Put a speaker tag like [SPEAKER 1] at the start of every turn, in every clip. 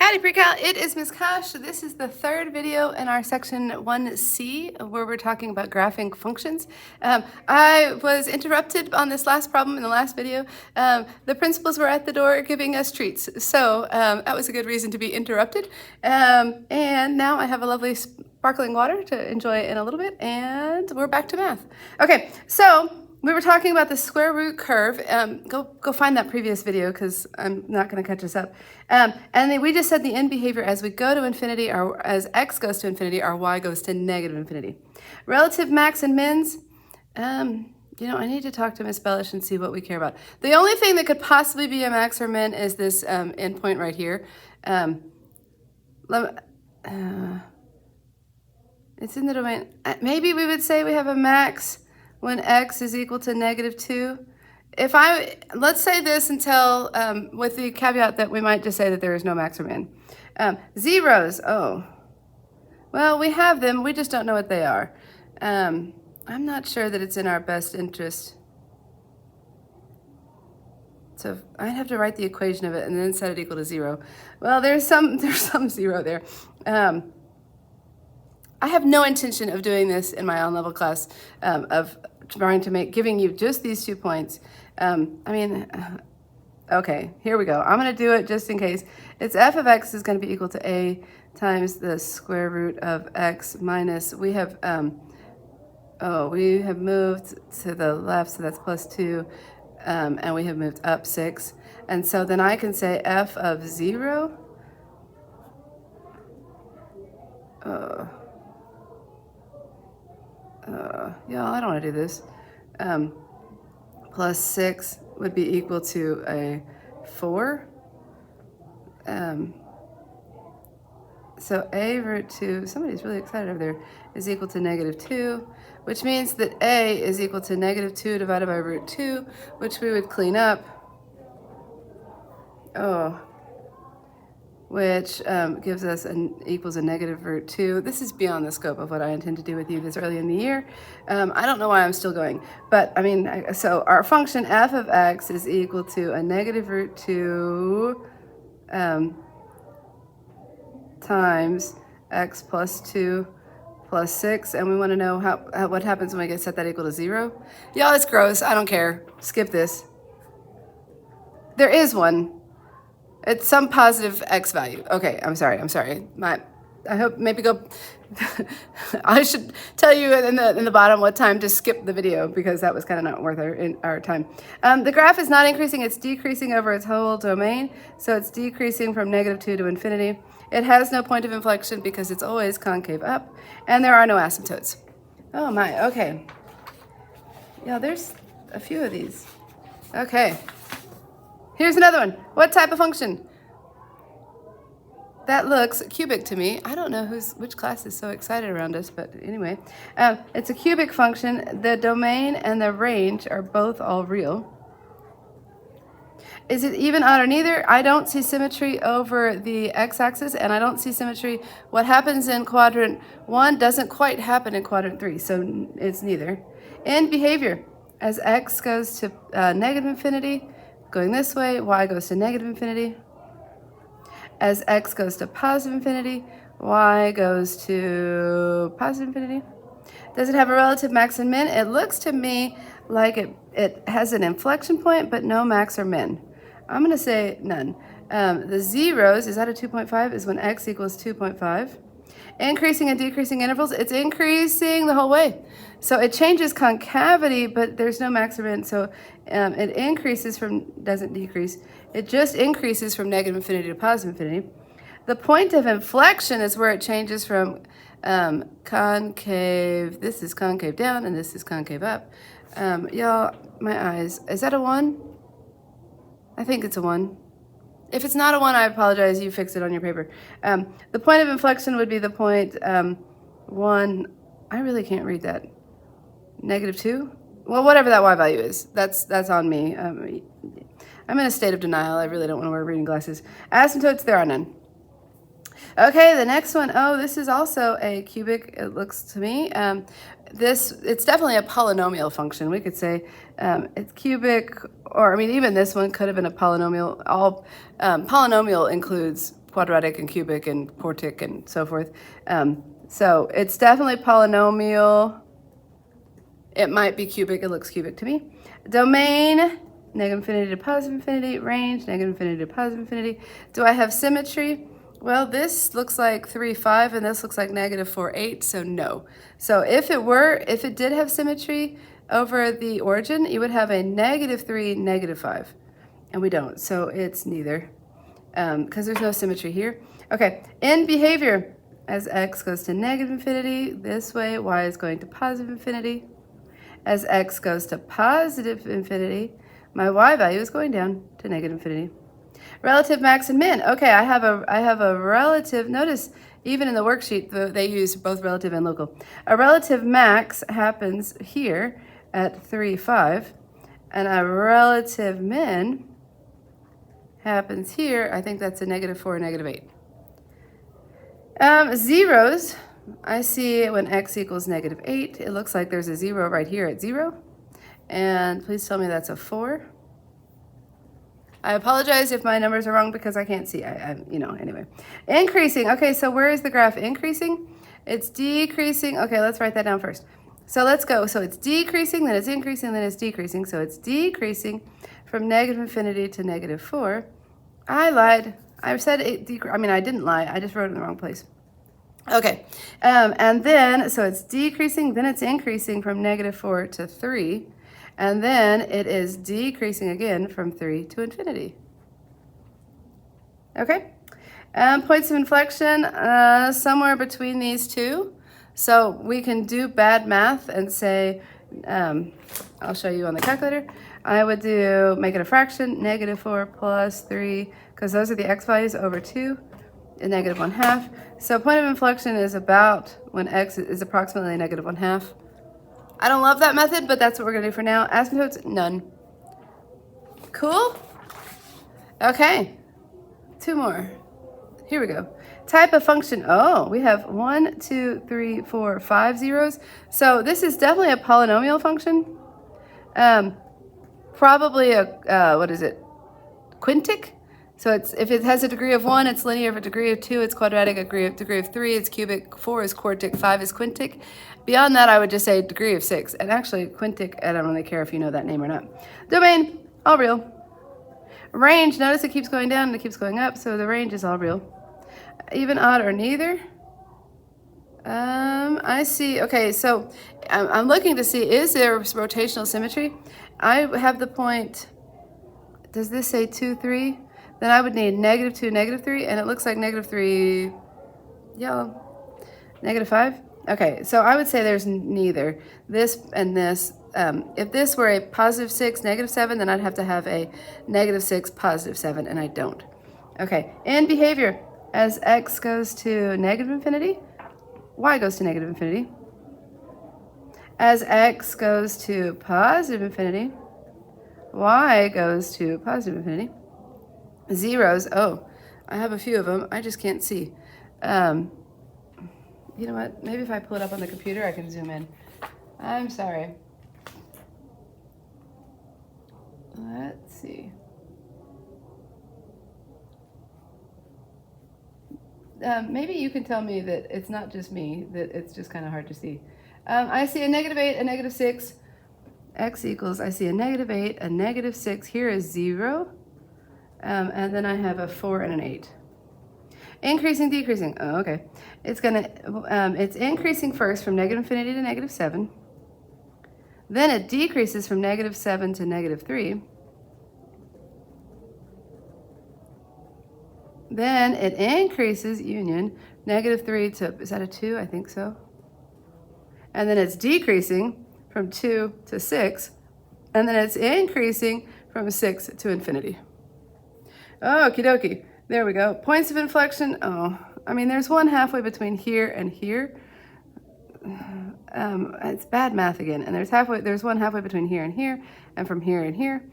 [SPEAKER 1] Howdy PreCal, it is Ms. Kosh. This is the third video in our section 1C where we're talking about graphing functions. I was interrupted on this last problem in the last video. The principals were at the door giving us treats, so that was a good reason to be interrupted. And now I have a lovely sparkling water to enjoy in a little bit, and we're back to math. Okay, so we were talking about the square root curve. Go find that previous video because I'm not going to catch us up. And then we just said the end behavior as we go to infinity, or as x goes to infinity, our y goes to negative infinity. Relative max and mins, I need to talk to Miss Bellish and see what we care about. The only thing that could possibly be a max or min is this endpoint right here. It's in the domain. Maybe we would say we have a max when x is equal to -2. Let's say this until, with the caveat that we might just say that there is no max or min. Zeros, well, we have them, we just don't know what they are. I'm not sure that it's in our best interest. So I'd have to write the equation of it and then set it equal to 0. Well, there's some zero there. I have no intention of doing this in my own level class, of trying to giving you just these 2 points. Okay, here we go. I'm going to do it just in case. It's f of x is going to be equal to a times the square root of x minus, we have moved to the left, so that's +2, and we have moved up 6. And so then I can say f of 0, y'all, I don't want to do this. Plus 6 would be equal to a 4. So a root 2, somebody's really excited over there, is equal to -2, which means that a is equal to -2 divided by root 2, which we would clean up. Which gives us equals a -√2. This is beyond the scope of what I intend to do with you this early in the year. I don't know why I'm still going, but so our function f of x is equal to a -√2 times x plus 2 plus 6, and we want to know what happens when we set that equal to 0. Y'all, it's gross. I don't care. Skip this. There is one. It's some positive x value. Okay, I'm sorry. I hope maybe go. I should tell you in the bottom what time to skip the video, because that was kind of not worth our time. The graph is not increasing; it's decreasing over its whole domain. So it's decreasing from -2 to infinity. It has no point of inflection because it's always concave up, and there are no asymptotes. Oh my. Okay. Yeah, there's a few of these. Okay. Here's another one. What type of function? That looks cubic to me. I don't know which class is so excited around us, but anyway. It's a cubic function. The domain and the range are both all real. Is it even, odd, or neither? I don't see symmetry over the x-axis, and I don't see symmetry. What happens in quadrant 1 doesn't quite happen in quadrant 3, so it's neither. In behavior, as x goes to negative infinity, going this way, y goes to negative infinity. As x goes to positive infinity, y goes to positive infinity. Does it have a relative max and min? It looks to me like it has an inflection point, but no max or min. I'm going to say none. The zeros, is that a 2.5? Is when x equals 2.5. Increasing and decreasing intervals, it's increasing the whole way. So it changes concavity, but there's no max or min. So it increases doesn't decrease. It just increases from negative infinity to positive infinity. The point of inflection is where it changes from concave, this is concave down, and this is concave up. Y'all, my eyes, is that a 1? I think it's a 1. If it's not a 1, I apologize. You fix it on your paper. The point of inflection would be the point 1. I really can't read that. -2? Well, whatever that y value is. That's on me. I'm in a state of denial. I really don't want to wear reading glasses. Asymptotes, there are none. Okay, the next one. Oh, this is also a cubic, it looks to me. It's definitely a polynomial function. We could say it's cubic, or even this one could have been a polynomial. Polynomial includes quadratic and cubic and quartic and so forth. So it's definitely polynomial. It might be cubic. It looks cubic to me. Domain, negative infinity to positive infinity. Range, negative infinity to positive infinity. Do I have symmetry? Well, this looks like 3, 5, and this looks like negative 4, 8, so no. So if it did have symmetry over the origin, you would have a negative 3, negative 5, and we don't, so it's neither, because there's no symmetry here. Okay, in behavior, as x goes to negative infinity, this way, y is going to positive infinity. As x goes to positive infinity, my y value is going down to negative infinity. Relative max and min. Okay, I have a relative, notice even in the worksheet they use both relative and local. A relative max happens here at 3, 5, and a relative min happens here. I think that's a negative 4, negative 8. Zeros, I see when x equals negative 8, it looks like there's a 0 right here at 0. And please tell me that's a 4. I apologize if my numbers are wrong because I can't see. Anyway. Increasing. Okay, so where is the graph increasing? It's decreasing. Okay, let's write that down first. So let's go. So it's decreasing, then it's increasing, then it's decreasing. So it's decreasing from negative infinity to negative 4. I lied. I said it. I didn't lie. I just wrote it in the wrong place. Okay, and then, so it's decreasing, then it's increasing from negative 4 to 3. And then it is decreasing again from 3 to infinity. Okay? Points of inflection, somewhere between these two. So we can do bad math and say, I'll show you on the calculator. I would make it a fraction, negative 4 plus 3, because those are the x values over 2, and negative 1/2. So point of inflection is about when x is approximately negative 1/2. I don't love that method, but that's what we're going to do for now. Asymptotes, none. Cool? Okay. 2 more. Here we go. Type of function. Oh, we have 1, 2, 3, 4, 5 zeros. So this is definitely a polynomial function. Probably a, quintic? So if it has a degree of 1, it's linear. If a degree of 2, it's quadratic. A degree of 3, it's cubic. 4 is quartic. 5 is quintic. Beyond that, I would just say degree of 6. And actually, quintic, I don't really care if you know that name or not. Domain, all real. Range, notice it keeps going down and it keeps going up, so the range is all real. Even, odd, or neither. I see. Okay, so I'm looking to see, is there rotational symmetry? I have the point, does this say 2, 3? Then I would need negative 2, negative 3, and it looks like negative 3, yellow, negative 5. Okay, so I would say there's neither this and this. If this were a positive 6, negative 7, then I'd have to have a negative 6, positive 7, and I don't. Okay, in behavior, as x goes to negative infinity, y goes to negative infinity. As x goes to positive infinity, y goes to positive infinity. Zeros, oh, I have a few of them. I just can't see. You know what? Maybe if I pull it up on the computer, I can zoom in. I'm sorry. Let's see. Maybe you can tell me that it's not just me, that it's just kind of hard to see. I see a negative 8, a negative 6. X equals, I see a negative 8, a negative 6. Here is 0. And then I have a 4 and an 8. Increasing, decreasing. Oh, okay. It's increasing first from negative infinity to negative 7. Then it decreases from negative 7 to negative 3. Then it increases, union, negative 3 to, is that a 2? I think so. And then it's decreasing from 2 to 6. And then it's increasing from 6 to infinity. Okie dokie. There we go. Points of inflection. Oh, I mean, there's one halfway between here and here. It's bad math again. And there's one halfway between here and here, and from here and here.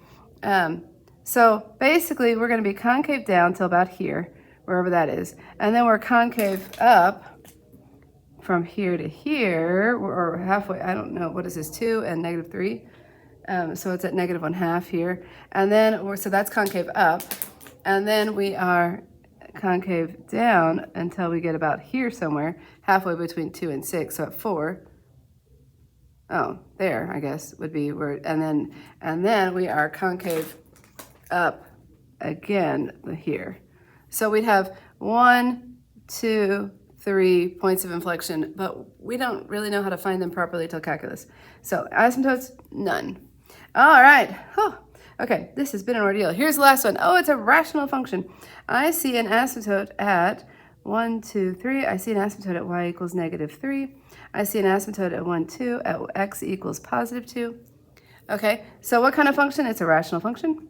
[SPEAKER 1] So basically, we're going to be concave down till about here, wherever that is. And then we're concave up from here to here, or halfway. I don't know. What is this? 2 and negative 3. So it's at negative 1/2 here. And then, so that's concave up. And then we are concave down until we get about here somewhere, halfway between 2 and 6, so at 4. Oh, there, I guess, would be where, and then we are concave up again here. So we'd have 1, 2, 3 points of inflection, but we don't really know how to find them properly till calculus. So asymptotes, none. All right. Oh, okay, this has been an ordeal. Here's the last one. Oh, it's a rational function. I see an asymptote at 1, 2, 3. I see an asymptote at y equals -3. I see an asymptote at 1, 2, at x equals +2. Okay, so what kind of function? It's a rational function.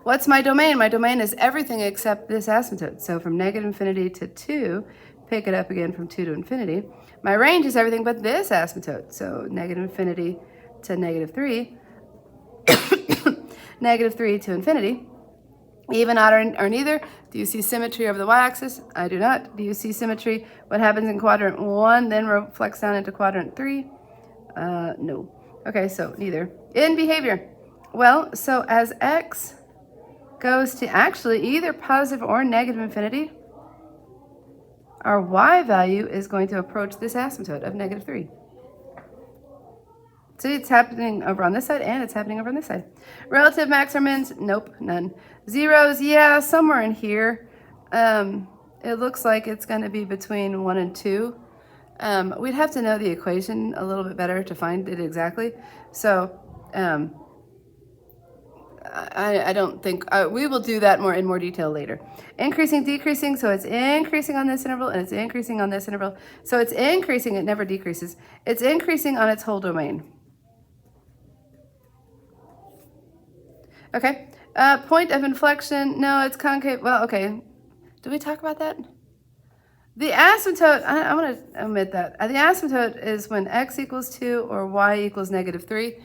[SPEAKER 1] What's my domain? My domain is everything except this asymptote. So from -infinity to 2, pick it up again from 2 to infinity. My range is everything but this asymptote. So -infinity to -3, -3 to infinity. Even, odd, or neither. Do you see symmetry over the y-axis? I do not. Do you see symmetry? What happens in quadrant 1 then reflects down into quadrant 3? No. Okay, so neither. In behavior. Well, so as x goes to actually either positive or negative infinity, our y value is going to approach this asymptote of -3. See, it's happening over on this side and it's happening over on this side. Relative max or mins? Nope, none. Zeros, yeah, somewhere in here. It looks like it's going to be between 1 and 2. We'd have to know the equation a little bit better to find it exactly. So I don't think, we will do that in more detail later. Increasing, decreasing, so it's increasing on this interval and it's increasing on this interval. So it's increasing, it never decreases. It's increasing on its whole domain. Okay, point of inflection, no, it's concave, well, okay. Did we talk about that? The asymptote, I want to omit that. The asymptote is when x equals 2 or y equals -3.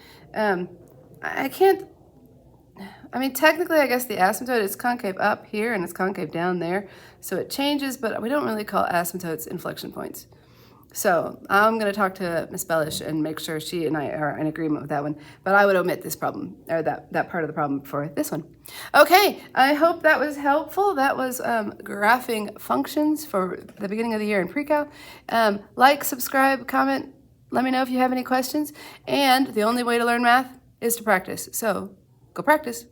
[SPEAKER 1] I mean, technically, I guess the asymptote is concave up here and it's concave down there. So it changes, but we don't really call asymptotes inflection points. So I'm going to talk to Miss Bellish and make sure she and I are in agreement with that one. But I would omit this problem, or that part of the problem for this one. Okay, I hope that was helpful. That was graphing functions for the beginning of the year in PreCal. Like, subscribe, comment. Let me know if you have any questions. And the only way to learn math is to practice. So go practice.